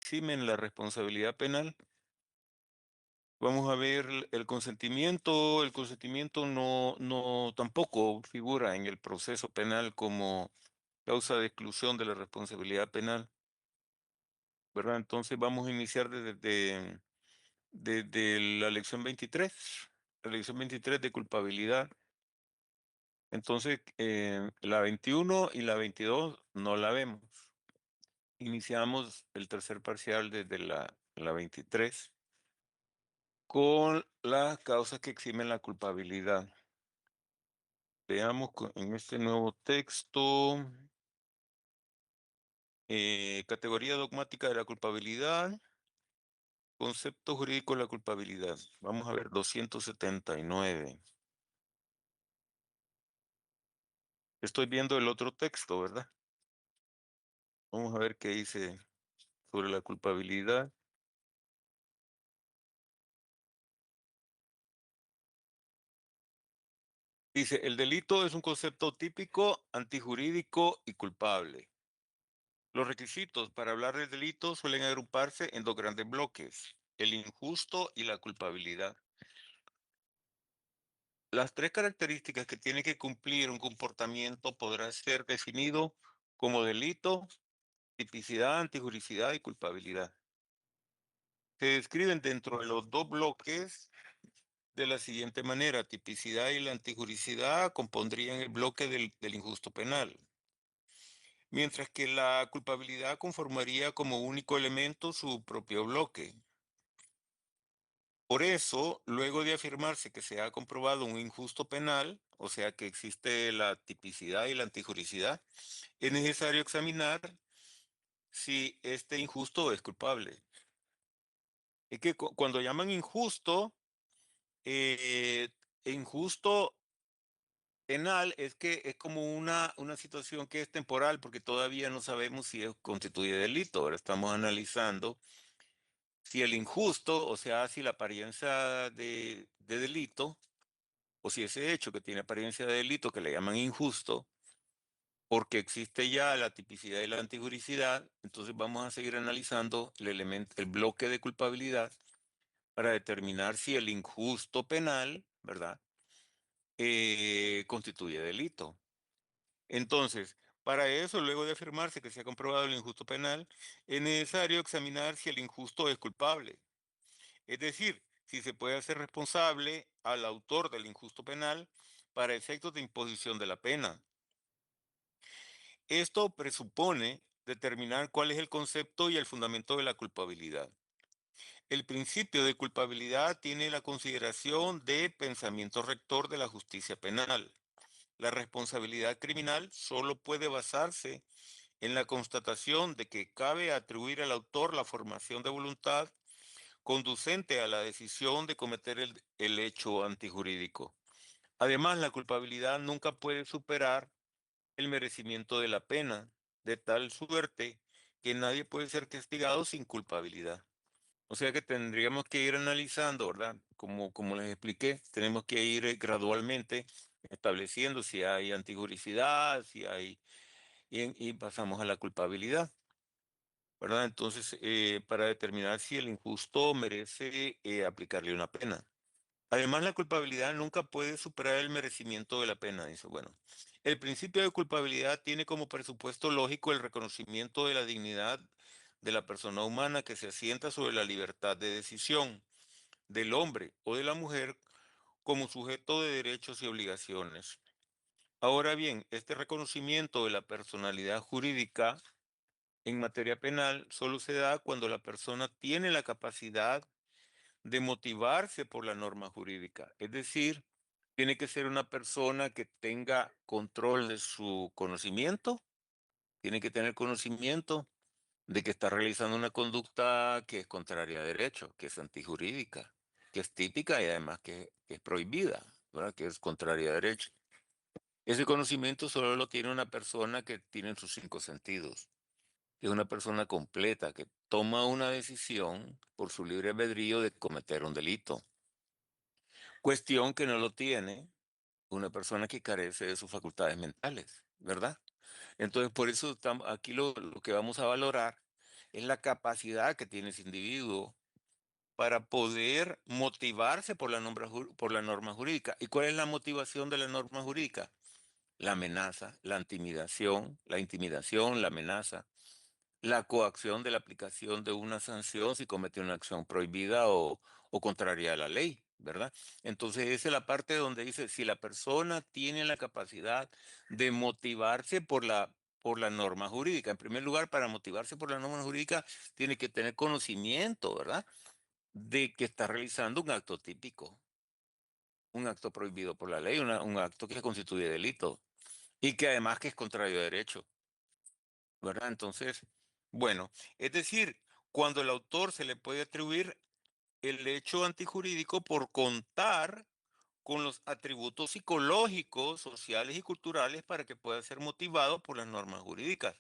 eximen la responsabilidad penal. Vamos a ver el consentimiento. El consentimiento no tampoco figura en el proceso penal como causa de exclusión de la responsabilidad penal, ¿verdad? Entonces vamos a iniciar desde la lección 23, la lección 23 de culpabilidad. Entonces, la 21 y la 22 no la vemos. Iniciamos el tercer parcial desde la 23 con las causas que eximen la culpabilidad. Veamos en este nuevo texto, categoría dogmática de la culpabilidad, concepto jurídico de la culpabilidad. Vamos a ver 279. Estoy viendo el otro texto, ¿verdad? Vamos a ver qué dice sobre la culpabilidad. Dice, el delito es un concepto típico, antijurídico y culpable. Los requisitos para hablar del delito suelen agruparse en dos grandes bloques, el injusto y la culpabilidad. Las tres características que tiene que cumplir un comportamiento podrá ser definido como delito, tipicidad, antijuricidad y culpabilidad. Se describen dentro de los dos bloques de la siguiente manera: tipicidad y la antijuricidad compondrían el bloque del injusto penal, mientras que la culpabilidad conformaría como único elemento su propio bloque. Por eso, luego de afirmarse que se ha comprobado un injusto penal, o sea que existe la tipicidad y la antijuricidad, es necesario examinar si este injusto es culpable. Es que cuando llaman injusto, eh, injusto penal es que es como una situación que es temporal porque todavía no sabemos si constituye delito. Ahora estamos analizando si el injusto, o sea, si la apariencia de delito, o si ese hecho que tiene apariencia de delito, que le llaman injusto, porque existe ya la tipicidad y la antijuricidad, entonces vamos a seguir analizando el bloque de culpabilidad para determinar si el injusto penal, ¿verdad?, constituye delito. Entonces, para eso, luego de afirmarse que se ha comprobado el injusto penal, es necesario examinar si el injusto es culpable. Es decir, si se puede hacer responsable al autor del injusto penal para efectos de imposición de la pena. Esto presupone determinar cuál es el concepto y el fundamento de la culpabilidad. El principio de culpabilidad tiene la consideración de pensamiento rector de la justicia penal. La responsabilidad criminal solo puede basarse en la constatación de que cabe atribuir al autor la formación de voluntad conducente a la decisión de cometer el hecho antijurídico. Además, la culpabilidad nunca puede superar el merecimiento de la pena, de tal suerte que nadie puede ser castigado sin culpabilidad. O sea que tendríamos que ir analizando, ¿verdad? Como les expliqué, tenemos que ir gradualmente estableciendo si hay antijuricidad, si hay, y pasamos a la culpabilidad, ¿verdad? Entonces, para determinar si el injusto merece aplicarle una pena. Además, la culpabilidad nunca puede superar el merecimiento de la pena. Dice, bueno, el principio de culpabilidad tiene como presupuesto lógico el reconocimiento de la dignidad de la persona humana que se asienta sobre la libertad de decisión del hombre o de la mujer como sujeto de derechos y obligaciones. Ahora bien, este reconocimiento de la personalidad jurídica en materia penal solo se da cuando la persona tiene la capacidad de motivarse por la norma jurídica. Es decir, tiene que ser una persona que tenga control de su conocimiento, tiene que tener conocimiento de que está realizando una conducta que es contraria a derecho, que es antijurídica, que es típica y además que es prohibida, ¿verdad?, que es contraria a derecho. Ese conocimiento solo lo tiene una persona que tiene sus cinco sentidos, que es una persona completa, que toma una decisión por su libre albedrío de cometer un delito. Cuestión que no lo tiene una persona que carece de sus facultades mentales, ¿verdad? Entonces, por eso aquí lo que vamos a valorar es la capacidad que tiene ese individuo para poder motivarse por la norma jurídica. ¿Y cuál es la motivación de la norma jurídica? La amenaza, la intimidación, la amenaza, la coacción de la aplicación de una sanción si comete una acción prohibida o contraria a la ley, ¿verdad? Entonces esa es la parte donde dice, si la persona tiene la capacidad de motivarse por la norma jurídica. En primer lugar, para motivarse por la norma jurídica, tiene que tener conocimiento, ¿verdad? De que está realizando un acto típico, un acto prohibido por la ley, un acto que constituye delito y que además que es contrario a derecho, ¿verdad? Entonces, bueno, es decir, cuando el autor se le puede atribuir el hecho antijurídico por contar con los atributos psicológicos, sociales y culturales para que pueda ser motivado por las normas jurídicas,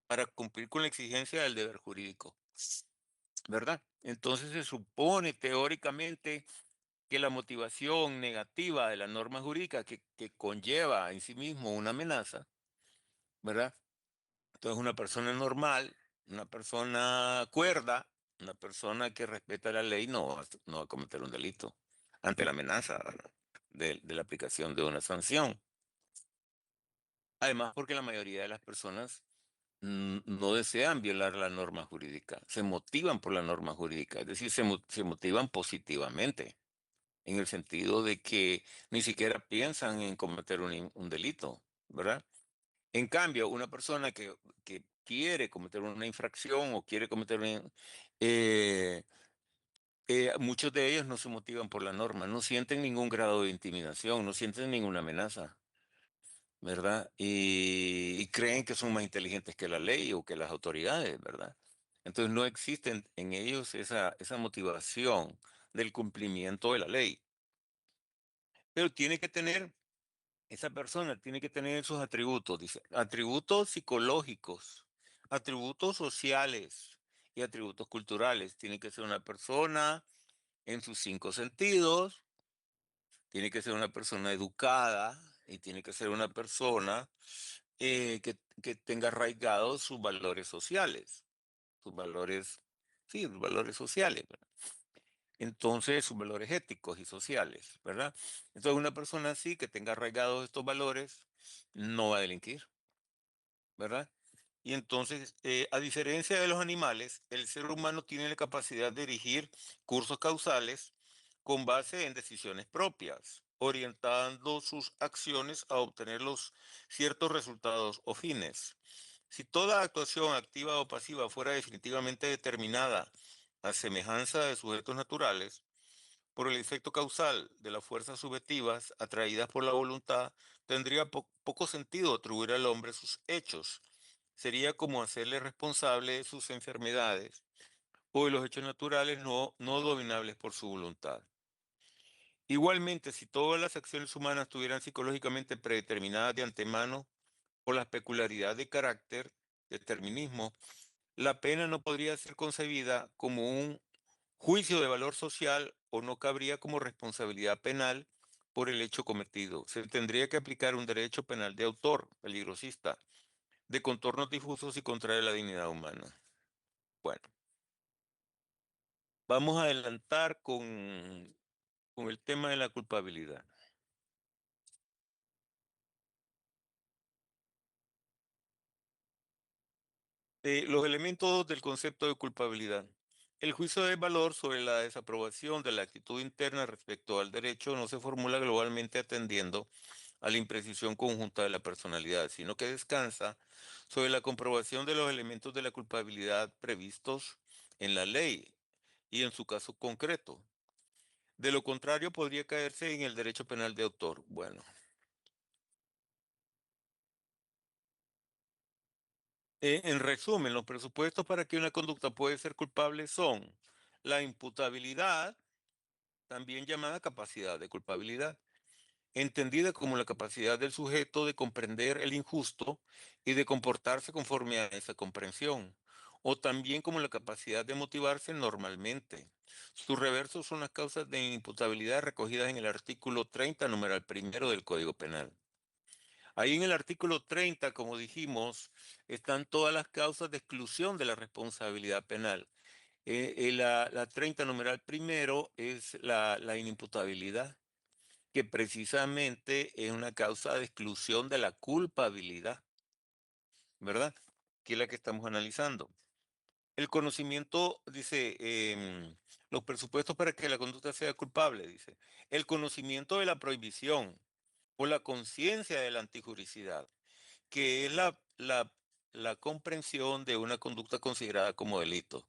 para cumplir con la exigencia del deber jurídico, ¿verdad? Entonces se supone teóricamente que la motivación negativa de la norma jurídica que conlleva en sí mismo una amenaza, ¿verdad? Entonces una persona normal, una persona cuerda, una persona que respeta la ley no va a cometer un delito ante la amenaza, ¿verdad? De la aplicación de una sanción. Además, porque la mayoría de las personas no desean violar la norma jurídica, se motivan por la norma jurídica, es decir, se motivan positivamente, en el sentido de que ni siquiera piensan en cometer un delito, ¿verdad? En cambio, una persona que quiere cometer una infracción o quiere cometer muchos de ellos no se motivan por la norma, no sienten ningún grado de intimidación, no sienten ninguna amenaza, ¿verdad? Y creen que son más inteligentes que la ley o que las autoridades, ¿verdad? Entonces no existe en ellos esa motivación del cumplimiento de la ley. Pero esa persona tiene que tener esos atributos, dice, atributos psicológicos, atributos sociales y atributos culturales. Tiene que ser una persona en sus cinco sentidos, tiene que ser una persona educada y tiene que ser una persona que tenga arraigados sus valores sociales, sus valores, sí, sus valores sociales, ¿verdad? Entonces, sus valores éticos y sociales, ¿verdad? Entonces, una persona así que tenga arraigados estos valores no va a delinquir, ¿verdad? Y entonces, a diferencia de los animales, el ser humano tiene la capacidad de dirigir cursos causales con base en decisiones propias, orientando sus acciones a obtener los ciertos resultados o fines. Si toda actuación activa o pasiva fuera definitivamente determinada a semejanza de sujetos naturales, por el efecto causal de las fuerzas subjetivas atraídas por la voluntad, tendría poco sentido atribuir al hombre sus hechos. Sería como hacerle responsable de sus enfermedades o de los hechos naturales no dominables por su voluntad. Igualmente, si todas las acciones humanas estuvieran psicológicamente predeterminadas de antemano por la peculiaridad de carácter, determinismo, la pena no podría ser concebida como un juicio de valor social o no cabría como responsabilidad penal por el hecho cometido. Se tendría que aplicar un derecho penal de autor, peligrosista, de contornos difusos y contrario a la dignidad humana. Bueno, vamos a adelantar con el tema de la culpabilidad. Los elementos del concepto de culpabilidad. El juicio de valor sobre la desaprobación de la actitud interna respecto al derecho no se formula globalmente atendiendo a la imprecisión conjunta de la personalidad, sino que descansa sobre la comprobación de los elementos de la culpabilidad previstos en la ley y en su caso concreto. De lo contrario, podría caerse en el derecho penal de autor. Bueno, en resumen, los presupuestos para que una conducta puede ser culpable son la imputabilidad, también llamada capacidad de culpabilidad, entendida como la capacidad del sujeto de comprender el injusto y de comportarse conforme a esa comprensión, o también como la capacidad de motivarse normalmente. Sus reversos son las causas de imputabilidad recogidas en el artículo 30, numeral primero del Código Penal. Ahí en el artículo 30, como dijimos, están todas las causas de exclusión de la responsabilidad penal. La 30 numeral primero es la inimputabilidad, que precisamente es una causa de exclusión de la culpabilidad, ¿verdad? Que es la que estamos analizando. El conocimiento, dice, los presupuestos para que la conducta sea culpable, dice, el conocimiento de la prohibición o la conciencia de la antijuricidad, que es la comprensión de una conducta considerada como delito.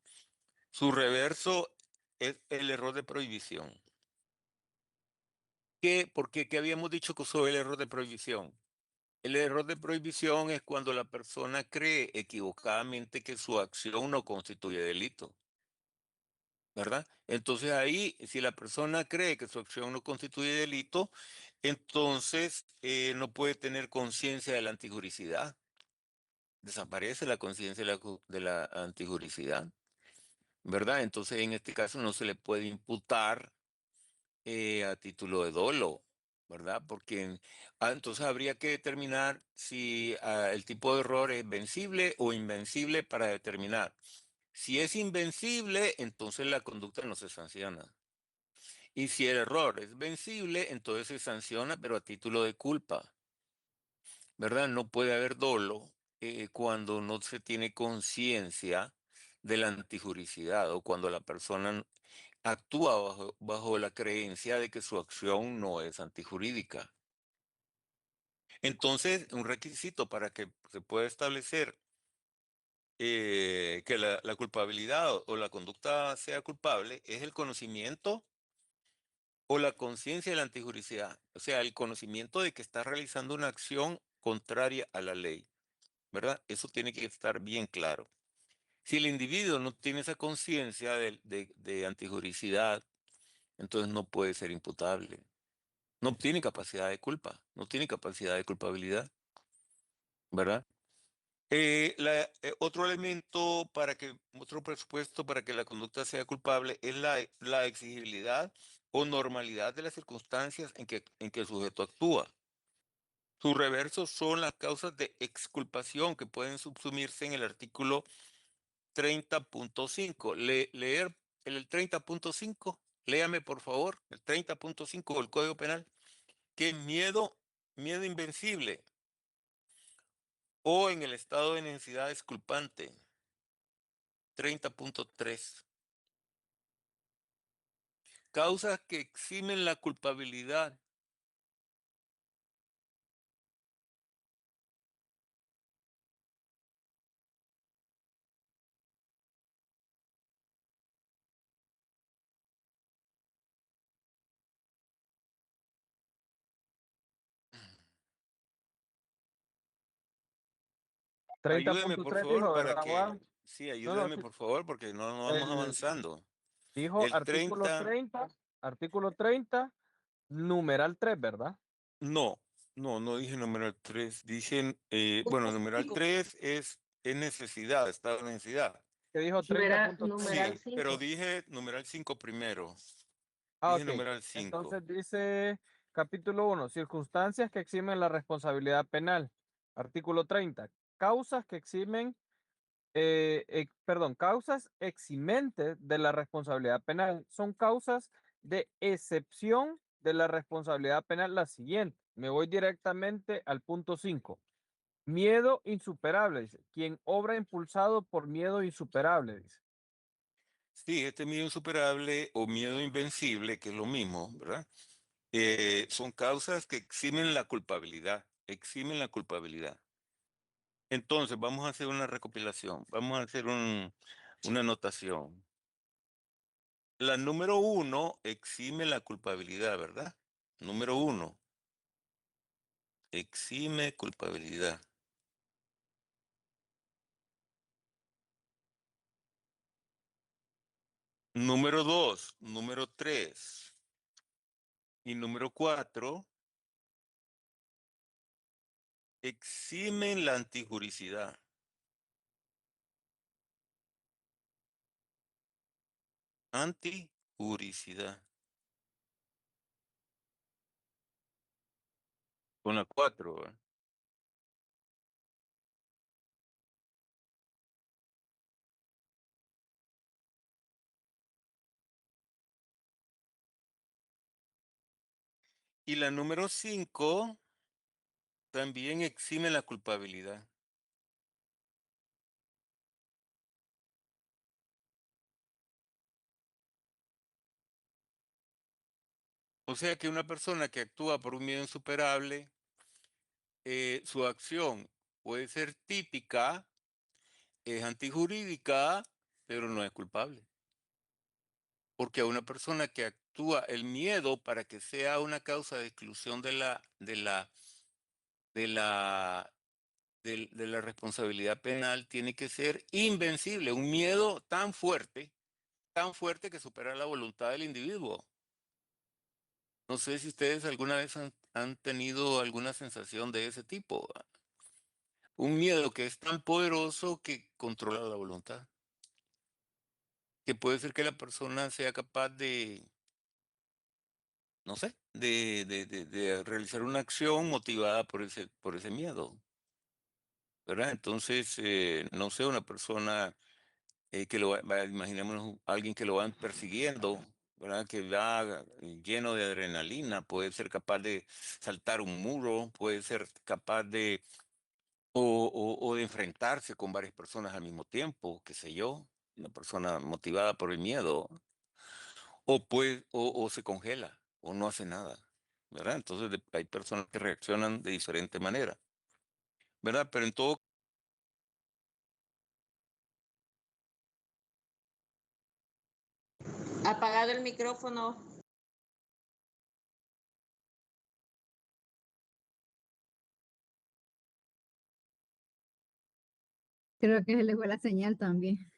Su reverso es el error de prohibición. ¿Qué habíamos dicho que sobre el error de prohibición? El error de prohibición es cuando la persona cree equivocadamente que su acción no constituye delito, ¿verdad? Entonces ahí, si la persona cree que su acción no constituye delito, entonces no puede tener conciencia de la antijuricidad. Desaparece la conciencia de la antijuricidad, ¿verdad? Entonces en este caso no se le puede imputar a título de dolo, ¿verdad? Porque entonces habría que determinar si el tipo de error es vencible o invencible para determinar. Si es invencible, entonces la conducta no se sanciona. Y si el error es vencible, entonces se sanciona, pero a título de culpa, ¿verdad? No puede haber dolo cuando no se tiene conciencia de la antijuricidad o cuando la persona actúa bajo la creencia de que su acción no es antijurídica. Entonces, un requisito para que se pueda establecer que la culpabilidad o la conducta sea culpable es el conocimiento o la conciencia de la antijuricidad, o sea, el conocimiento de que está realizando una acción contraria a la ley, ¿verdad? Eso tiene que estar bien claro. Si el individuo no tiene esa conciencia de antijuricidad, entonces no puede ser imputable. No tiene capacidad de culpa, no tiene capacidad de culpabilidad, ¿verdad? Otro elemento otro presupuesto para que la conducta sea culpable es la exigibilidad o normalidad de las circunstancias en que el sujeto actúa. Sus reversos son las causas de exculpación que pueden subsumirse en el artículo 30.5. Leer el 30.5, léame por favor, el 30.5 del Código Penal, que es miedo invencible o en el estado de necesidad exculpante. 30.3. Causas que eximen la culpabilidad. treinta Ayúdeme, punto por tres favor, dijo, para ¿verdad, que... abogado? Sí, No, no, ayúdeme, sí. por favor, porque no vamos El, avanzando. dijo El 30. artículo 30 numeral 3, ¿verdad? No, no dije numeral 3. Dije, bueno, numeral 3 es necesidad, estado de necesidad. Que dijo 30.3. Sí, pero dije numeral 5 primero. Ah, Dije ok. numeral 5. Entonces dice capítulo 1, circunstancias que eximen la responsabilidad penal. Artículo 30, causas que eximen, causas eximentes de la responsabilidad penal. Son causas de excepción de la responsabilidad penal la siguiente. Me voy directamente al punto 5. Miedo insuperable, dice. Quien obra impulsado por miedo insuperable, dice. Sí, este miedo insuperable o miedo invencible, que es lo mismo, ¿verdad? Son causas que eximen la culpabilidad, eximen la culpabilidad. Entonces, vamos a hacer una recopilación, vamos a hacer una anotación. La número 1 exime la culpabilidad, ¿verdad? Número 1, exime culpabilidad. Número 2, número 3 y número 4 eximen la antijuricidad. Antijuricidad. Con la 4, ¿verdad? Y la número 5 también exime la culpabilidad. O sea que una persona que actúa por un miedo insuperable, su acción puede ser típica, es antijurídica, pero no es culpable. Porque a una persona que actúa el miedo para que sea una causa de exclusión de la, de la responsabilidad penal tiene que ser invencible, un miedo tan fuerte que supera la voluntad del individuo. No sé si ustedes alguna vez han tenido alguna sensación de ese tipo. Un miedo que es tan poderoso que controla la voluntad, que puede ser que la persona sea capaz de, no sé, de realizar una acción motivada por ese miedo, ¿verdad? Entonces, no sé, una persona que imaginémonos alguien que lo van persiguiendo, ¿verdad? Que va lleno de adrenalina, puede ser capaz de saltar un muro, puede ser capaz de, o de enfrentarse con varias personas al mismo tiempo, qué sé yo, una persona motivada por el miedo, o se congela, o no hace nada, ¿verdad? Entonces hay personas que reaccionan de diferente manera, ¿verdad? Pero en todo, Apagado el micrófono. Creo que se le fue la señal también.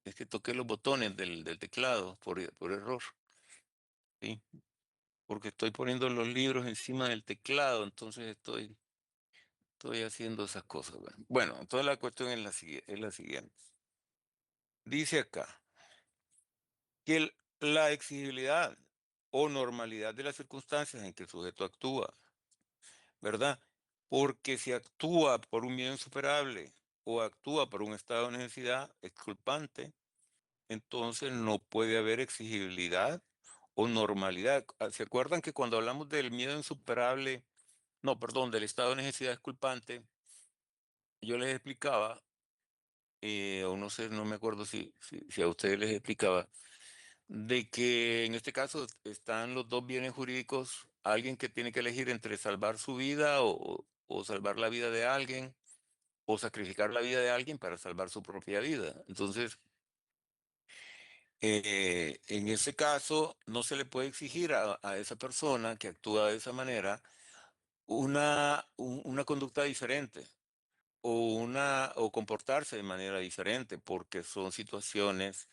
es que toqué los botones del teclado por error, ¿sí? Porque estoy poniendo los libros encima del teclado, entonces estoy haciendo esas cosas. Bueno, entonces la cuestión es la siguiente. Dice acá que la exigibilidad o normalidad de las circunstancias en que el sujeto actúa, ¿verdad? Porque si actúa por un bien insuperable o actúa por un estado de necesidad exculpante, entonces no puede haber exigibilidad o normalidad. ¿Se acuerdan que cuando hablamos del miedo insuperable, no, perdón, del estado de necesidad exculpante, yo les explicaba, o no sé, no me acuerdo si a ustedes les explicaba, de que en este caso están los dos bienes jurídicos, alguien que tiene que elegir entre salvar su vida o salvar la vida de alguien, o sacrificar la vida de alguien para salvar su propia vida. Entonces, en ese caso, no se le puede exigir a esa persona que actúa de esa manera una conducta diferente o comportarse de manera diferente, porque son situaciones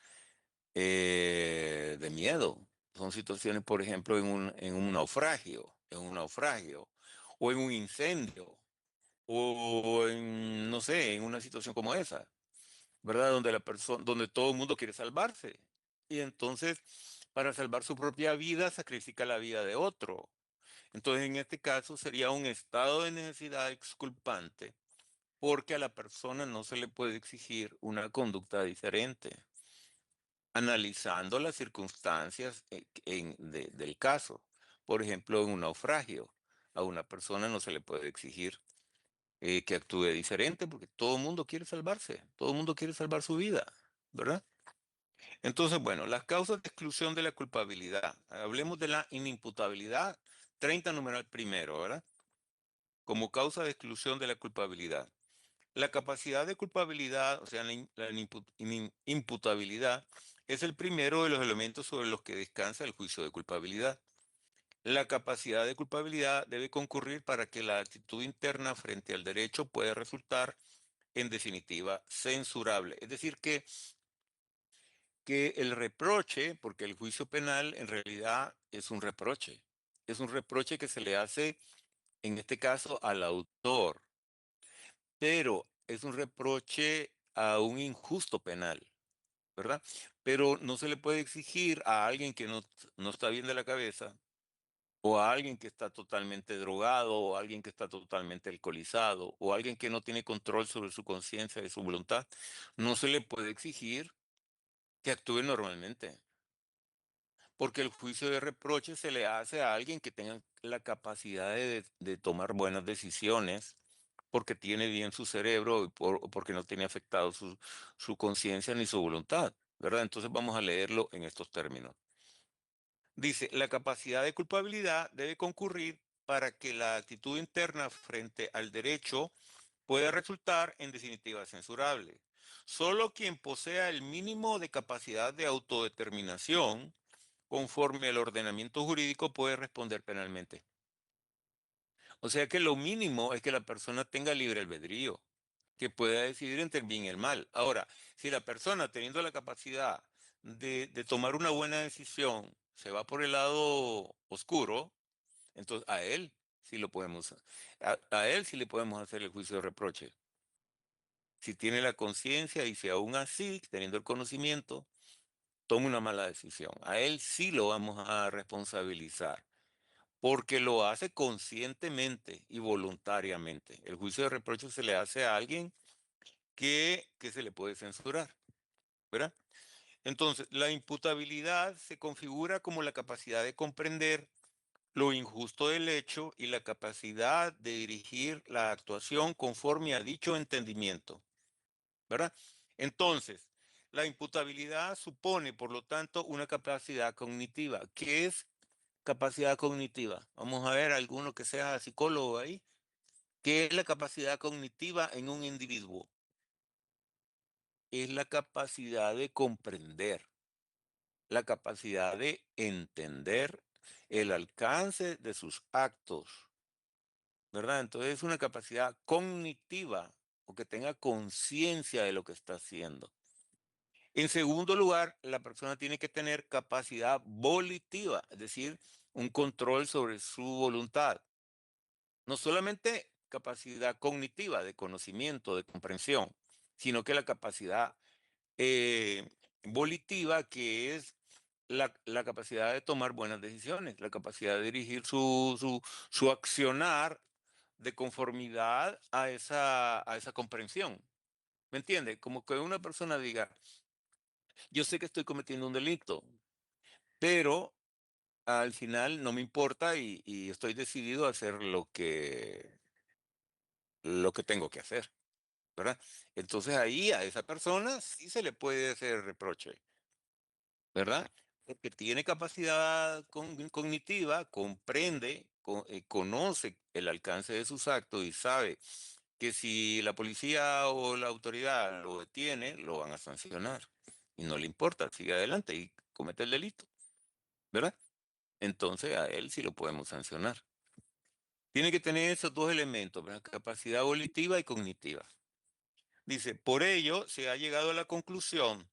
de miedo. Son situaciones, por ejemplo, en un naufragio, o en un incendio, o en, no sé, en una situación como esa, ¿verdad? Donde la persona, donde todo el mundo quiere salvarse. Y entonces, para salvar su propia vida, sacrifica la vida de otro. Entonces, en este caso, sería un estado de necesidad exculpante, porque a la persona no se le puede exigir una conducta diferente, analizando las circunstancias del caso. Por ejemplo, en un naufragio, a una persona no se le puede exigir que actúe diferente porque todo el mundo quiere salvarse, todo el mundo quiere salvar su vida, ¿verdad? Entonces, bueno, las causas de exclusión de la culpabilidad. Hablemos de la inimputabilidad, 30 numeral primero, ¿verdad? Como causa de exclusión de la culpabilidad. La capacidad de culpabilidad, o sea, la imputabilidad, es el primero de los elementos sobre los que descansa el juicio de culpabilidad. La capacidad de culpabilidad debe concurrir para que la actitud interna frente al derecho pueda resultar, en definitiva, censurable. Es decir, que el reproche, porque el juicio penal en realidad es un reproche que se le hace, en este caso, al autor, pero es un reproche a un injusto penal, ¿verdad? Pero no se le puede exigir a alguien que no está bien de la cabeza, o a alguien que está totalmente drogado, o a alguien que está totalmente alcoholizado, o a alguien que no tiene control sobre su conciencia y su voluntad, no se le puede exigir que actúe normalmente, porque el juicio de reproche se le hace a alguien que tenga la capacidad de tomar buenas decisiones, porque tiene bien su cerebro o porque no tiene afectado su conciencia ni su voluntad, ¿verdad? Entonces vamos a leerlo en estos términos. Dice, la capacidad de culpabilidad debe concurrir para que la actitud interna frente al derecho pueda resultar en definitiva censurable. Solo quien posea el mínimo de capacidad de autodeterminación conforme al ordenamiento jurídico puede responder penalmente. O sea que lo mínimo es que la persona tenga libre albedrío, que pueda decidir entre el bien y el mal. Ahora, si la persona teniendo la capacidad de tomar una buena decisión se va por el lado oscuro, entonces a él sí lo podemos, a él sí le podemos hacer el juicio de reproche. Si tiene la conciencia y si aún así, teniendo el conocimiento, toma una mala decisión, a él sí lo vamos a responsabilizar, porque lo hace conscientemente y voluntariamente. El juicio de reproche se le hace a alguien que se le puede censurar, ¿verdad? Entonces, la imputabilidad se configura como la capacidad de comprender lo injusto del hecho y la capacidad de dirigir la actuación conforme a dicho entendimiento, ¿verdad? Entonces, la imputabilidad supone, por lo tanto, una capacidad cognitiva. ¿Qué es capacidad cognitiva? Vamos a ver alguno que sea psicólogo ahí. ¿Qué es la capacidad cognitiva en un individuo? Es la capacidad de comprender, la capacidad de entender el alcance de sus actos, ¿verdad? Entonces es una capacidad cognitiva o que tenga conciencia de lo que está haciendo. En segundo lugar, la persona tiene que tener capacidad volitiva, es decir, un control sobre su voluntad. No solamente capacidad cognitiva de conocimiento, de comprensión, sino que la capacidad volitiva, que es la capacidad de tomar buenas decisiones, la capacidad de dirigir su accionar de conformidad a esa comprensión. ¿Me entiende? Como que una persona diga, yo sé que estoy cometiendo un delito, pero al final no me importa y estoy decidido a hacer lo que tengo que hacer, ¿verdad? Entonces ahí a esa persona sí se le puede hacer reproche, ¿verdad? Porque tiene capacidad cognitiva, comprende, conoce el alcance de sus actos y sabe que si la policía o la autoridad lo detiene, lo van a sancionar. Y no le importa, sigue adelante y comete el delito, ¿verdad? Entonces a él sí lo podemos sancionar. Tiene que tener esos dos elementos, ¿verdad? Capacidad volitiva y cognitiva. Dice, por ello se ha llegado a la conclusión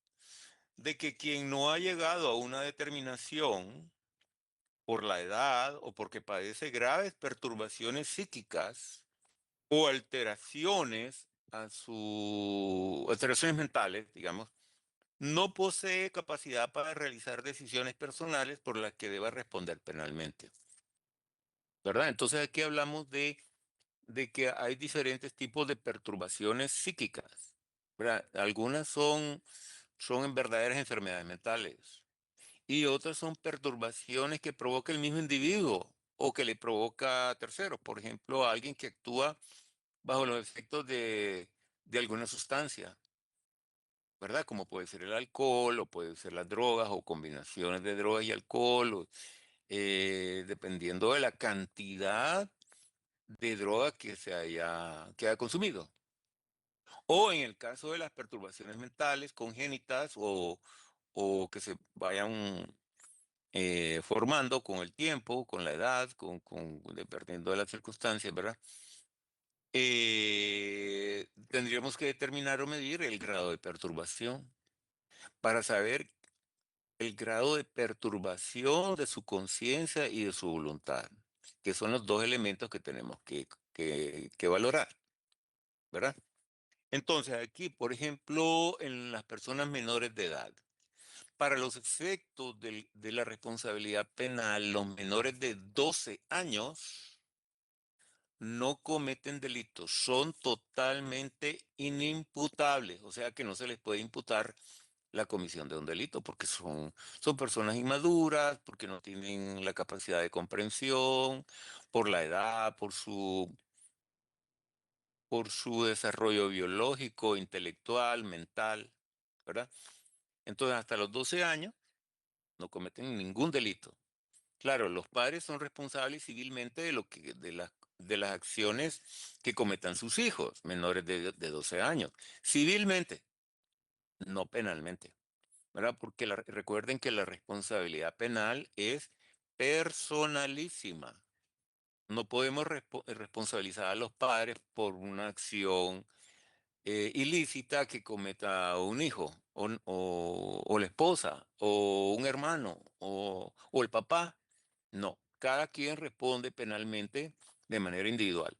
de que quien no ha llegado a una determinación por la edad o porque padece graves perturbaciones psíquicas o alteraciones mentales, digamos, no posee capacidad para realizar decisiones personales por las que deba responder penalmente, ¿verdad? Entonces aquí hablamos de que hay diferentes tipos de perturbaciones psíquicas, ¿verdad? Algunas son en verdaderas enfermedades mentales y otras son perturbaciones que provoca el mismo individuo o que le provoca a terceros. Por ejemplo, a alguien que actúa bajo los efectos de alguna sustancia, ¿verdad? Como puede ser el alcohol o puede ser las drogas o combinaciones de drogas y alcohol, dependiendo de la cantidad de droga que haya consumido. O en el caso de las perturbaciones mentales congénitas o que se vayan formando con el tiempo, con la edad, dependiendo de las circunstancias, ¿verdad? Tendríamos que determinar o medir el grado de perturbación para saber el grado de perturbación de su conciencia y de su voluntad, que son los dos elementos que tenemos que valorar, ¿verdad? Entonces, aquí, por ejemplo, en las personas menores de edad, para los efectos de la responsabilidad penal, los menores de 12 años no cometen delitos, son totalmente inimputables, o sea que no se les puede imputar la comisión de un delito, porque son personas inmaduras, porque no tienen la capacidad de comprensión, por la edad, por su desarrollo biológico, intelectual, mental, ¿verdad? Entonces, hasta los 12 años no cometen ningún delito. Claro, los padres son responsables civilmente de las acciones que cometan sus hijos menores de 12 años. Civilmente, no penalmente, ¿verdad? Porque recuerden que la responsabilidad penal es personalísima. No podemos responsabilizar a los padres por una acción ilícita que cometa un hijo, o la esposa, o un hermano, o el papá. No, cada quien responde penalmente de manera individual.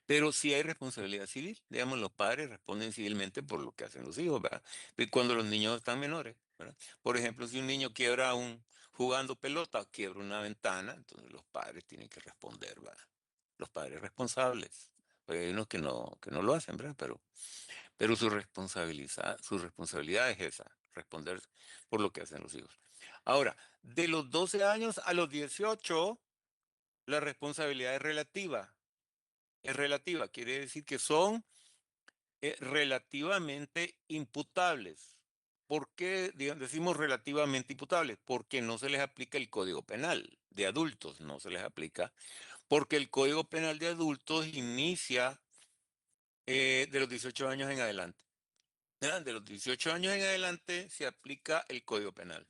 Pero sí hay responsabilidad civil. Digamos, los padres responden civilmente por lo que hacen los hijos, ¿verdad? Y cuando los niños están menores, ¿verdad? Por ejemplo, si un niño quiebra jugando pelota, quiebra una ventana, entonces los padres tienen que responder, ¿verdad? Los padres responsables. Pues hay unos que no lo hacen, ¿verdad? Pero su responsabilidad es esa, responder por lo que hacen los hijos. Ahora, de los 12 años a los 18, la responsabilidad es relativa. Es relativa, quiere decir que son relativamente imputables. ¿Por qué decimos relativamente imputables? Porque no se les aplica el Código Penal de adultos, no se les aplica, porque el Código Penal de adultos inicia de los 18 años en adelante. ¿Verdad? De los 18 años en adelante se aplica el Código Penal.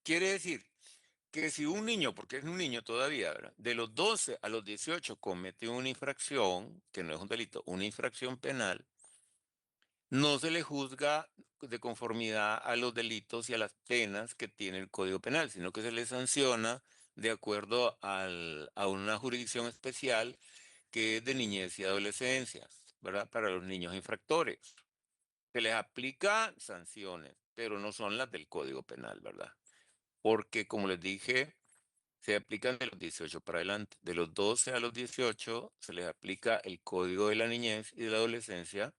Quiere decir que si un niño, porque es un niño todavía, ¿verdad? De los 12 a los 18 comete una infracción, que no es un delito, una infracción penal, no se le juzga de conformidad a los delitos y a las penas que tiene el Código Penal, sino que se le sanciona de acuerdo a una jurisdicción especial que es de niñez y adolescencia, ¿verdad? Para los niños infractores. Se les aplica sanciones, pero no son las del Código Penal, ¿verdad? Porque, como les dije, se aplican de los 18 para adelante. De los 12 a los 18 se les aplica el Código de la Niñez y de la Adolescencia,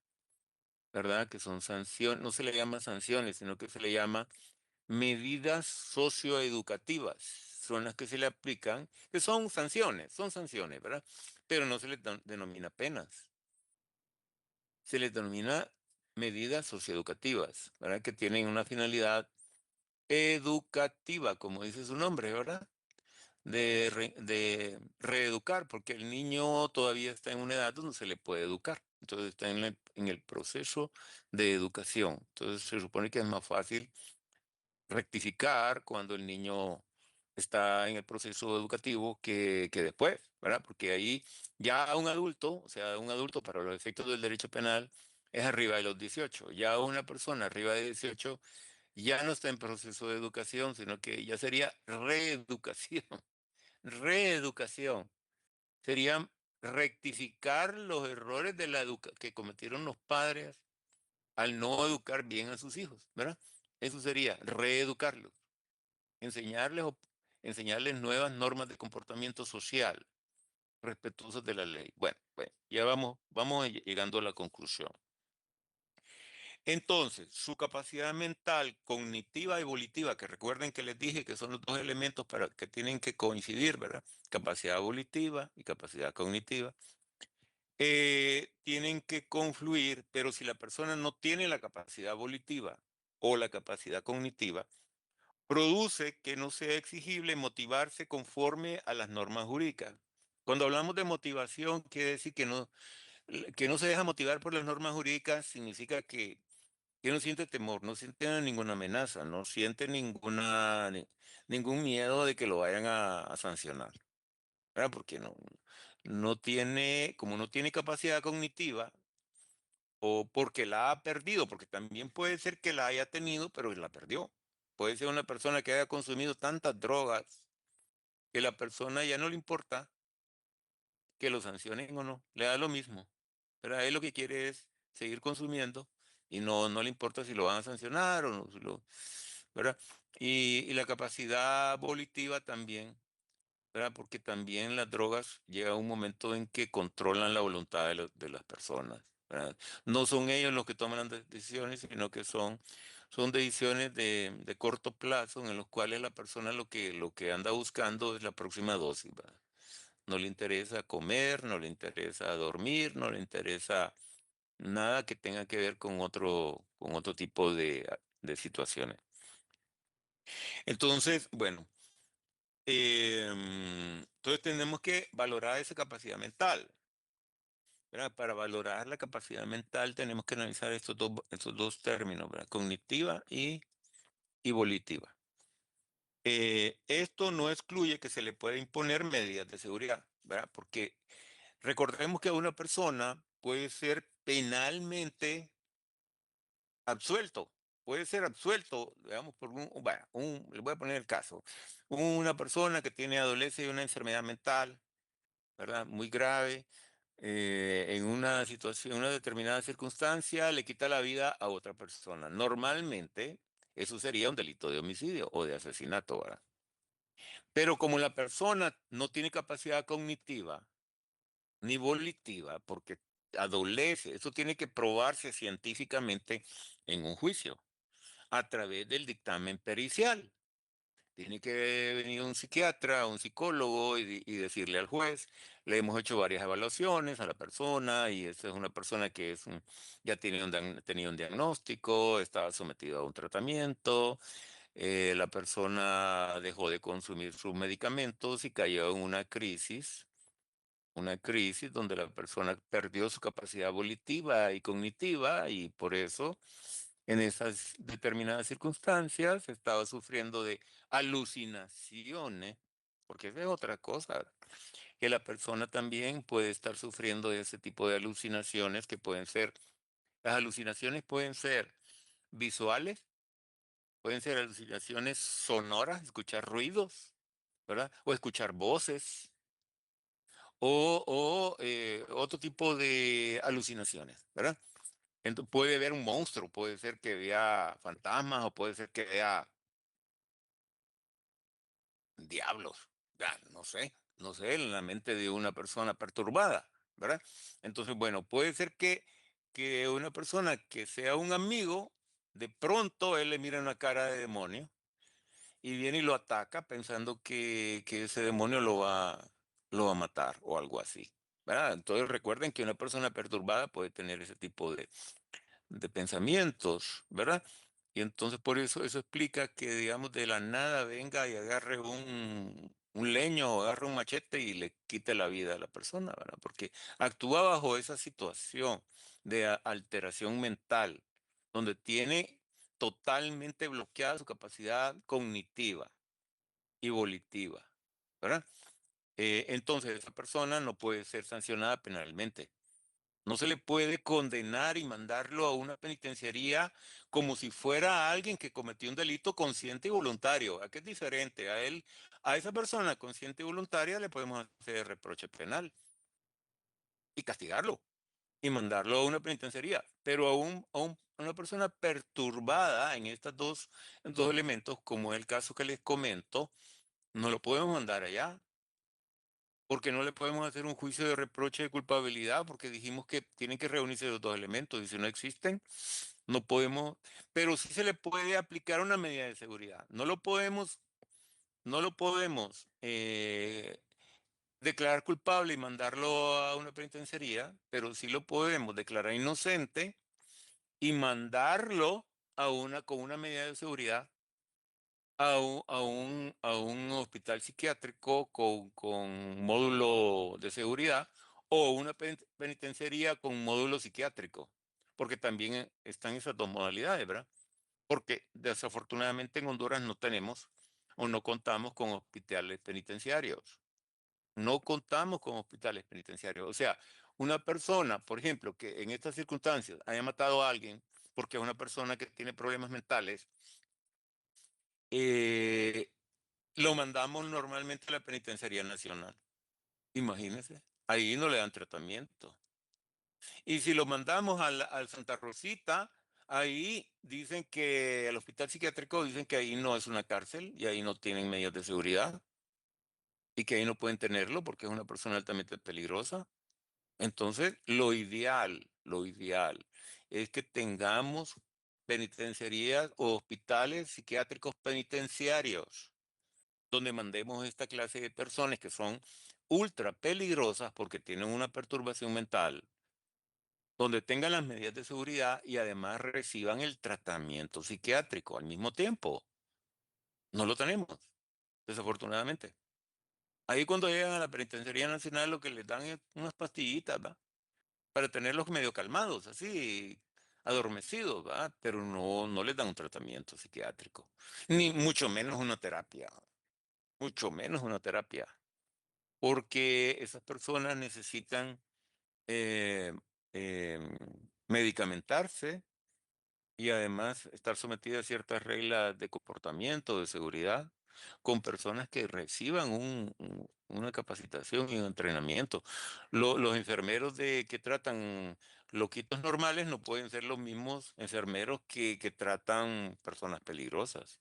¿verdad? Que son sanciones, no se le llama sanciones, sino que se le llama medidas socioeducativas. Son las que se le aplican, que son sanciones, ¿verdad? Pero no se les denomina penas. Se les denomina medidas socioeducativas, ¿verdad? Que tienen una finalidad educativa, como dice su nombre, ¿verdad? De reeducar, porque el niño todavía está en una edad donde se le puede educar. Entonces está en el proceso de educación. Entonces se supone que es más fácil rectificar cuando el niño está en el proceso educativo que después, ¿verdad? Porque ahí ya un adulto, o sea, un adulto para los efectos del derecho penal es arriba de los 18. Ya una persona arriba de 18 ya no está en proceso de educación, sino que ya sería reeducación. Reeducación. Sería rectificar los errores de que cometieron los padres al no educar bien a sus hijos, ¿verdad? Eso sería reeducarlos, enseñarles, enseñarles nuevas normas de comportamiento social, respetuosas de la ley. Bueno, ya vamos llegando a la conclusión. Entonces, su capacidad mental, cognitiva y volitiva, que recuerden que les dije que son los dos elementos que tienen que coincidir, ¿verdad? Capacidad volitiva y capacidad cognitiva, tienen que confluir, pero si la persona no tiene la capacidad volitiva o la capacidad cognitiva, produce que no sea exigible motivarse conforme a las normas jurídicas. Cuando hablamos de motivación, quiere decir que no se deja motivar por las normas jurídicas, significa que no siente temor, no siente ninguna amenaza, no siente ningún miedo de que lo vayan a sancionar, ¿verdad? Porque no tiene, como no tiene capacidad cognitiva, o porque la ha perdido, porque también puede ser que la haya tenido, pero la perdió. Puede ser una persona que haya consumido tantas drogas que la persona ya no le importa que lo sancionen o no, le da lo mismo. Pero a él lo que quiere es seguir consumiendo y no le importa si lo van a sancionar o no, ¿verdad? Y la capacidad volitiva también, ¿verdad? Porque también las drogas llega a un momento en que controlan la voluntad de las personas. ¿verdad? No son ellos los que toman las decisiones, sino que son decisiones de corto plazo en los cuales la persona lo que anda buscando es la próxima dosis, ¿verdad? No le interesa comer, no le interesa dormir, no le interesa nada que tenga que ver con otro tipo de situaciones. Entonces, bueno, entonces tenemos que valorar esa capacidad mental, ¿verdad? Para valorar la capacidad mental tenemos que analizar estos dos términos, ¿verdad? Cognitiva y volitiva. Esto no excluye que se le pueda imponer medidas de seguridad, ¿verdad? Porque recordemos que una persona puede ser penalmente absuelto, puede ser absuelto, digamos, por le voy a poner el caso, una persona que adolece de una enfermedad mental, ¿verdad? Muy grave, en una situación, en una determinada circunstancia, le quita la vida a otra persona. Normalmente, eso sería un delito de homicidio o de asesinato, ¿verdad? Pero como la persona no tiene capacidad cognitiva ni volitiva, porque adolece, eso tiene que probarse científicamente en un juicio a través del dictamen pericial. Tiene que venir un psiquiatra, un psicólogo y decirle al juez, le hemos hecho varias evaluaciones a la persona y esta es una persona que ya tenía un diagnóstico, estaba sometido a un tratamiento, la persona dejó de consumir sus medicamentos y cayó en una crisis donde la persona perdió su capacidad volitiva y cognitiva y por eso en esas determinadas circunstancias estaba sufriendo de alucinaciones, porque esa es otra cosa, que la persona también puede estar sufriendo de ese tipo de alucinaciones las alucinaciones pueden ser visuales, pueden ser alucinaciones sonoras, escuchar ruidos, ¿verdad? O escuchar voces, otro tipo de alucinaciones, ¿verdad? Entonces puede ver un monstruo, puede ser que vea fantasmas o puede ser que vea diablos, ya, no sé, en la mente de una persona perturbada, ¿verdad? Entonces, bueno, puede ser que una persona que sea un amigo, de pronto él le mira una cara de demonio y viene y lo ataca pensando que ese demonio lo va a matar o algo así, ¿verdad? Entonces recuerden que una persona perturbada puede tener ese tipo de pensamientos, ¿verdad? Y entonces por eso explica que, digamos, de la nada venga y agarre un leño o agarre un machete y le quite la vida a la persona, ¿verdad? Porque actúa bajo esa situación de alteración mental, donde tiene totalmente bloqueada su capacidad cognitiva y volitiva, ¿verdad? Entonces esa persona no puede ser sancionada penalmente. No se le puede condenar y mandarlo a una penitenciaría como si fuera alguien que cometió un delito consciente y voluntario. ¿A qué es diferente? A esa persona consciente y voluntaria le podemos hacer reproche penal y castigarlo y mandarlo a una penitenciaría. Pero a una persona perturbada en estos dos elementos, como es el caso que les comento, no lo podemos mandar allá. Porque no le podemos hacer un juicio de reproche de culpabilidad, porque dijimos que tienen que reunirse los dos elementos, y si no existen, no podemos, pero sí se le puede aplicar una medida de seguridad. No lo podemos declarar culpable y mandarlo a una penitenciaría, pero sí lo podemos declarar inocente y mandarlo con una medida de seguridad a un hospital psiquiátrico con módulo de seguridad o una penitenciaría con módulo psiquiátrico, porque también están esas dos modalidades, ¿verdad? Porque desafortunadamente en Honduras no tenemos o no contamos con hospitales penitenciarios. No contamos con hospitales penitenciarios. O sea, una persona, por ejemplo, que en estas circunstancias haya matado a alguien porque es una persona que tiene problemas mentales, eh, lo mandamos normalmente a la Penitenciaría Nacional. Imagínense, ahí no le dan tratamiento. Y si lo mandamos al Santa Rosita, ahí dicen que el hospital psiquiátrico dicen que ahí no es una cárcel y ahí no tienen medidas de seguridad y que ahí no pueden tenerlo porque es una persona altamente peligrosa. Entonces, lo ideal es que tengamos penitenciarías o hospitales psiquiátricos penitenciarios donde mandemos esta clase de personas que son ultra peligrosas porque tienen una perturbación mental, donde tengan las medidas de seguridad y además reciban el tratamiento psiquiátrico al mismo tiempo. No lo tenemos, desafortunadamente. Ahí cuando llegan a la Penitenciaría Nacional lo que les dan es unas pastillitas, ¿va? Para tenerlos medio calmados, así, adormecidos, ¿va? Pero no les dan un tratamiento psiquiátrico, ni mucho menos una terapia, mucho menos una terapia, porque esas personas necesitan eh, em, medicamentarse y además estar sometidas a ciertas reglas de comportamiento, de seguridad, con personas que reciban una capacitación y un entrenamiento. Los enfermeros que tratan loquitos normales no pueden ser los mismos enfermeros que tratan personas peligrosas.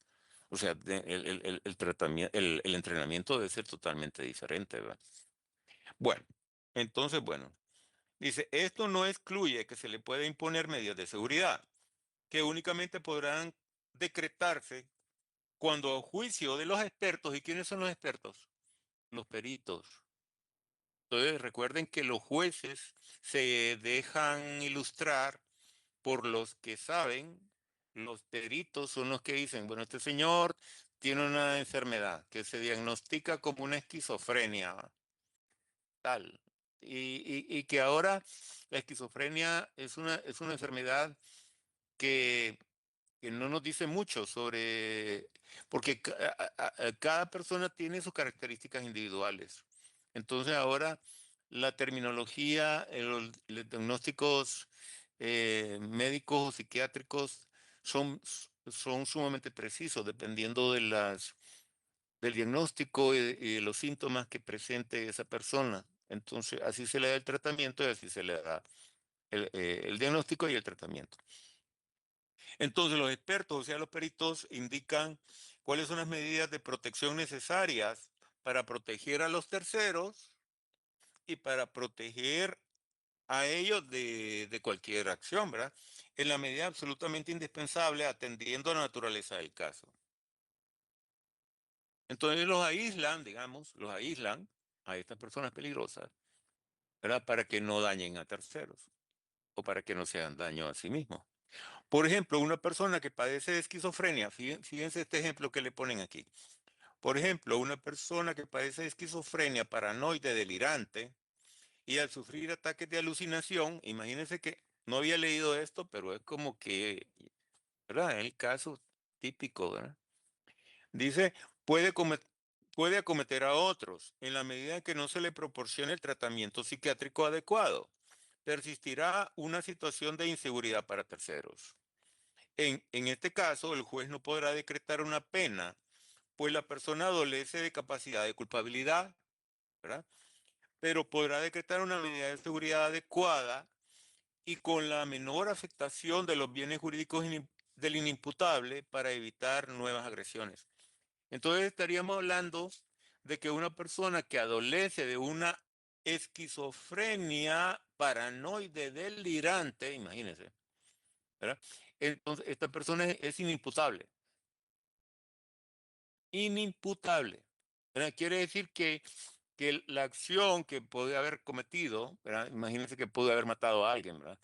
O sea, el tratamiento, el entrenamiento debe ser totalmente diferente, ¿verdad? Bueno, entonces, bueno, dice, esto no excluye que se le pueda imponer medidas de seguridad que únicamente podrán decretarse cuando a juicio de los expertos. ¿Y quiénes son los expertos? Los peritos. Entonces recuerden que los jueces se dejan ilustrar por los que saben. Los peritos son los que dicen, bueno, este señor tiene una enfermedad que se diagnostica como una esquizofrenia tal. Y que ahora la esquizofrenia es una enfermedad que no nos dice mucho sobre, porque cada persona tiene sus características individuales. Entonces ahora la terminología, los diagnósticos médicos o psiquiátricos son sumamente precisos dependiendo del diagnóstico y de los síntomas que presente esa persona. Entonces así se le da el tratamiento y así se le da el diagnóstico y el tratamiento. Entonces, los expertos, o sea, los peritos, indican cuáles son las medidas de protección necesarias para proteger a los terceros y para proteger a ellos de cualquier acción, ¿verdad? En la medida absolutamente indispensable, atendiendo a la naturaleza del caso. Entonces, los aíslan, digamos, los aíslan a estas personas peligrosas, ¿verdad? Para que no dañen a terceros o para que no se hagan daño a sí mismos. Por ejemplo, una persona que padece de esquizofrenia, fíjense este ejemplo que le ponen aquí. Por ejemplo, una persona que padece de esquizofrenia paranoide delirante y al sufrir ataques de alucinación, imagínense que no había leído esto, pero es como que, ¿verdad? Es el caso típico, ¿verdad? Dice, puede acometer a otros en la medida que no se le proporcione el tratamiento psiquiátrico adecuado. Persistirá una situación de inseguridad para terceros. En este caso, el juez no podrá decretar una pena, pues la persona adolece de capacidad de culpabilidad, ¿verdad? Pero podrá decretar una medida de seguridad adecuada y con la menor afectación de los bienes jurídicos del inimputable para evitar nuevas agresiones. Entonces estaríamos hablando de que una persona que adolece de una esquizofrenia paranoide delirante, imagínense, ¿verdad? Entonces esta persona es inimputable. Inimputable. ¿Verdad? Quiere decir que la acción que puede haber cometido, ¿verdad? Imagínense que pudo haber matado a alguien, ¿verdad?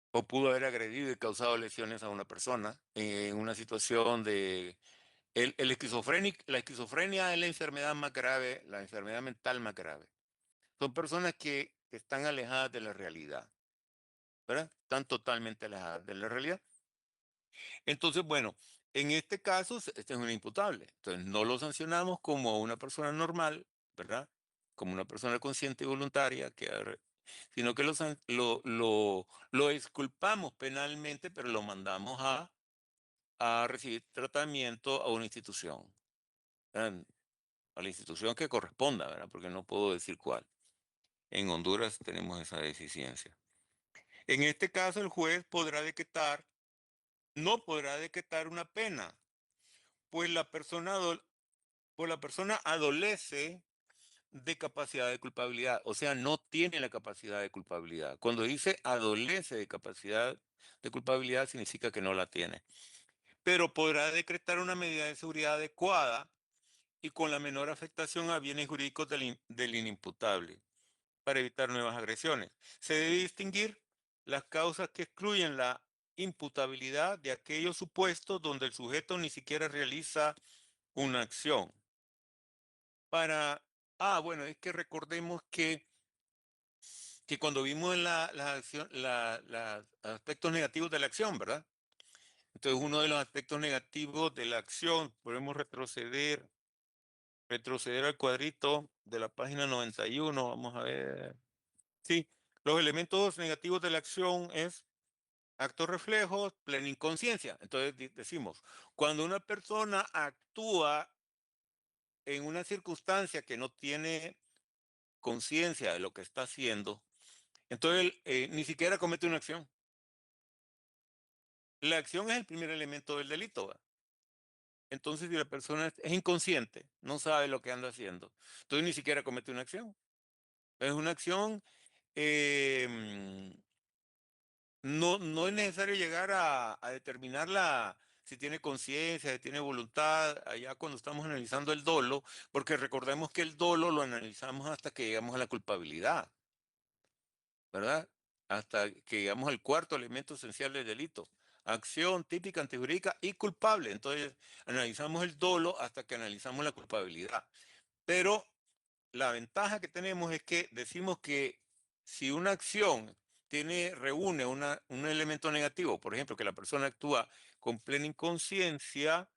O pudo haber agredido y causado lesiones a una persona en una situación de... la esquizofrenia es la enfermedad más grave, la enfermedad mental más grave. Son personas que están alejadas de la realidad, ¿verdad? Están totalmente alejadas de la realidad. Entonces, bueno, en este caso, este es un imputable. Entonces, no lo sancionamos como una persona normal, ¿verdad? Como una persona consciente y voluntaria, sino que lo exculpamos penalmente, pero lo mandamos a recibir tratamiento a una institución, ¿verdad? A la institución que corresponda, ¿verdad? Porque no puedo decir cuál. En Honduras tenemos esa deficiencia. En este caso, el juez no podrá decretar una pena, pues la persona adolece de capacidad de culpabilidad, o sea, no tiene la capacidad de culpabilidad. Cuando dice adolece de capacidad de culpabilidad, significa que no la tiene. Pero podrá decretar una medida de seguridad adecuada y con la menor afectación a bienes jurídicos del inimputable para evitar nuevas agresiones. Se debe distinguir las causas que excluyen la imputabilidad de aquellos supuestos donde el sujeto ni siquiera realiza una acción. Bueno, es que recordemos que cuando vimos los aspectos negativos de la acción, ¿verdad? Entonces, uno de los aspectos negativos de la acción, podemos retroceder al cuadrito de la página 91, vamos a ver. Sí, los elementos negativos de la acción es actos reflejos, plena inconsciencia. Entonces decimos, cuando una persona actúa en una circunstancia que no tiene conciencia de lo que está haciendo, entonces ni siquiera comete una acción. La acción es el primer elemento del delito, ¿va? Entonces, si la persona es inconsciente, no sabe lo que anda haciendo, entonces ni siquiera comete una acción. Es una acción, no es necesario llegar a determinarla si tiene conciencia, si tiene voluntad, allá cuando estamos analizando el dolo, porque recordemos que el dolo lo analizamos hasta que llegamos a la culpabilidad, ¿verdad? Hasta que llegamos al cuarto elemento esencial del delito. Acción típica, antijurídica y culpable. Entonces, analizamos el dolo hasta que analizamos la culpabilidad. Pero la ventaja que tenemos es que decimos que si una acción reúne un elemento negativo, por ejemplo, que la persona actúa con plena inconsciencia,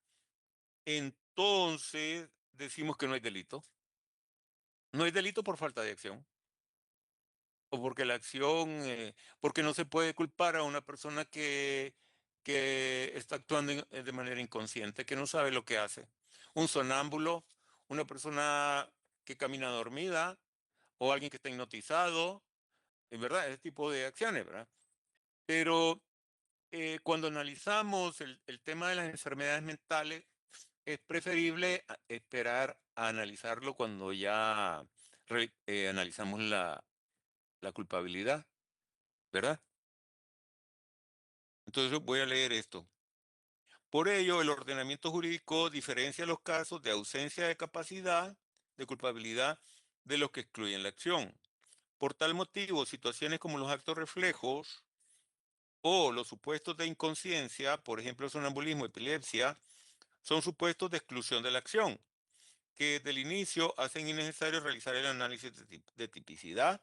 entonces decimos que no hay delito. No hay delito por falta de acción. O porque la acción, porque no se puede culpar a una persona que está actuando de manera inconsciente, que no sabe lo que hace. Un sonámbulo, una persona que camina dormida o alguien que está hipnotizado, en verdad, ese tipo de acciones, ¿verdad? Pero cuando analizamos el tema de las enfermedades mentales, es preferible esperar a analizarlo cuando ya analizamos la culpabilidad, ¿verdad? Entonces yo voy a leer esto. Por ello, el ordenamiento jurídico diferencia los casos de ausencia de capacidad, de culpabilidad, de los que excluyen la acción. Por tal motivo, situaciones como los actos reflejos o los supuestos de inconsciencia, por ejemplo, sonambulismo, epilepsia, son supuestos de exclusión de la acción, que desde el inicio hacen innecesario realizar el análisis de tipicidad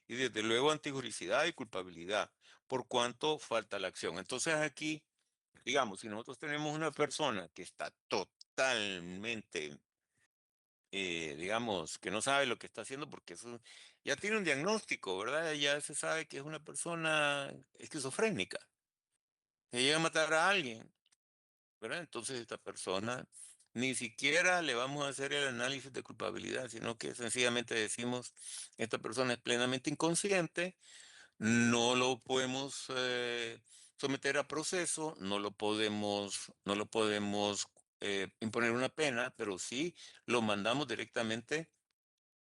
y desde luego antijuricidad y culpabilidad, por cuanto falta la acción. Entonces aquí, digamos, si nosotros tenemos una persona que está totalmente, digamos, que no sabe lo que está haciendo porque eso ya tiene un diagnóstico, ¿verdad? Ya se sabe que es una persona esquizofrénica, que llega a matar a alguien, ¿verdad? Entonces esta persona ni siquiera le vamos a hacer el análisis de culpabilidad, sino que sencillamente decimos, esta persona es plenamente inconsciente, no lo podemos someter a proceso, no lo podemos imponer una pena, pero sí lo mandamos directamente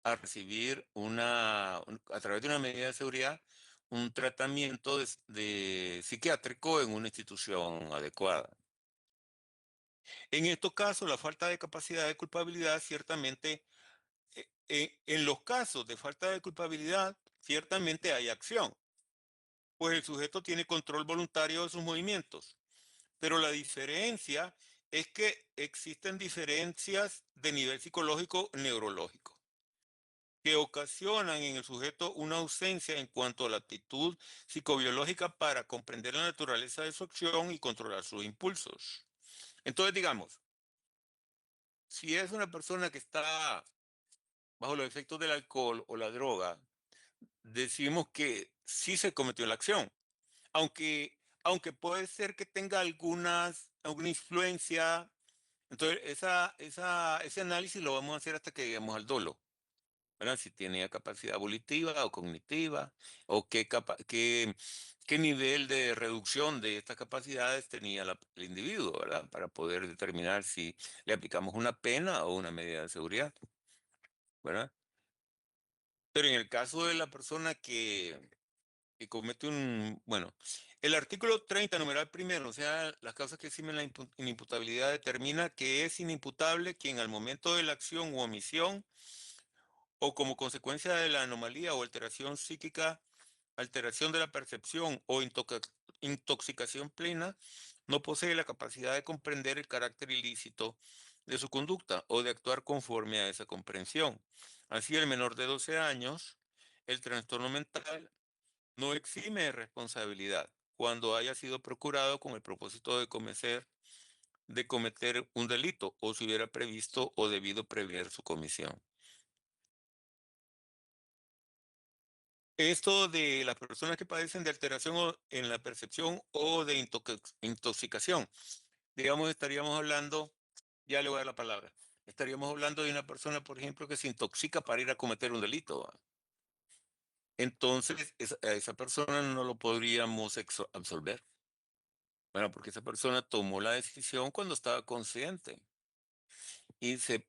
a recibir a través de una medida de seguridad, un tratamiento de psiquiátrico en una institución adecuada. En estos casos, la falta de capacidad de culpabilidad, ciertamente, en los casos de falta de culpabilidad, ciertamente hay acción, pues el sujeto tiene control voluntario de sus movimientos. Pero la diferencia es que existen diferencias de nivel psicológico neurológico que ocasionan en el sujeto una ausencia en cuanto a la actitud psicobiológica para comprender la naturaleza de su acción y controlar sus impulsos. Entonces, digamos, si es una persona que está bajo los efectos del alcohol o la droga, decimos que sí se cometió la acción, aunque puede ser que tenga alguna influencia. Entonces, ese análisis lo vamos a hacer hasta que lleguemos al dolo, ¿verdad? Si tenía capacidad volitiva o cognitiva, o qué nivel de reducción de estas capacidades tenía el individuo, ¿verdad? Para poder determinar si le aplicamos una pena o una medida de seguridad, ¿verdad? Pero en el caso de la persona que comete bueno, el artículo 30, numeral primero, o sea, las causas que eximen la inimputabilidad determina que es inimputable quien al momento de la acción u omisión o como consecuencia de la anomalía o alteración psíquica, alteración de la percepción o intoxicación plena, no posee la capacidad de comprender el carácter ilícito de su conducta o de actuar conforme a esa comprensión. Así, el menor de 12 años, el trastorno mental no exime de responsabilidad cuando haya sido procurado con el propósito de cometer un delito o si hubiera previsto o debido prever su comisión. Esto de las personas que padecen de alteración en la percepción o de intoxicación, digamos, estaríamos hablando, ya le voy a dar la palabra, estaríamos hablando de una persona, por ejemplo, que se intoxica para ir a cometer un delito, ¿va? Entonces, a esa persona no lo podríamos absolver. Bueno, porque esa persona tomó la decisión cuando estaba consciente y se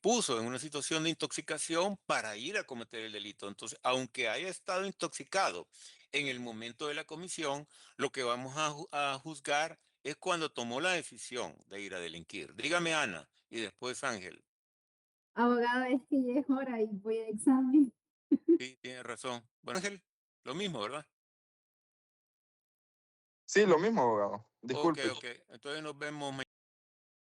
puso en una situación de intoxicación para ir a cometer el delito. Entonces, aunque haya estado intoxicado en el momento de la comisión, lo que vamos a juzgar es cuando tomó la decisión de ir a delinquir. Dígame, Ana, y después Ángel. Abogado, es que ya es hora y voy a examen. Sí, tiene razón. Bueno, Ángel, lo mismo, ¿verdad? Sí, lo mismo, abogado. Ok, Disculpe. ok. Entonces nos vemos mañana.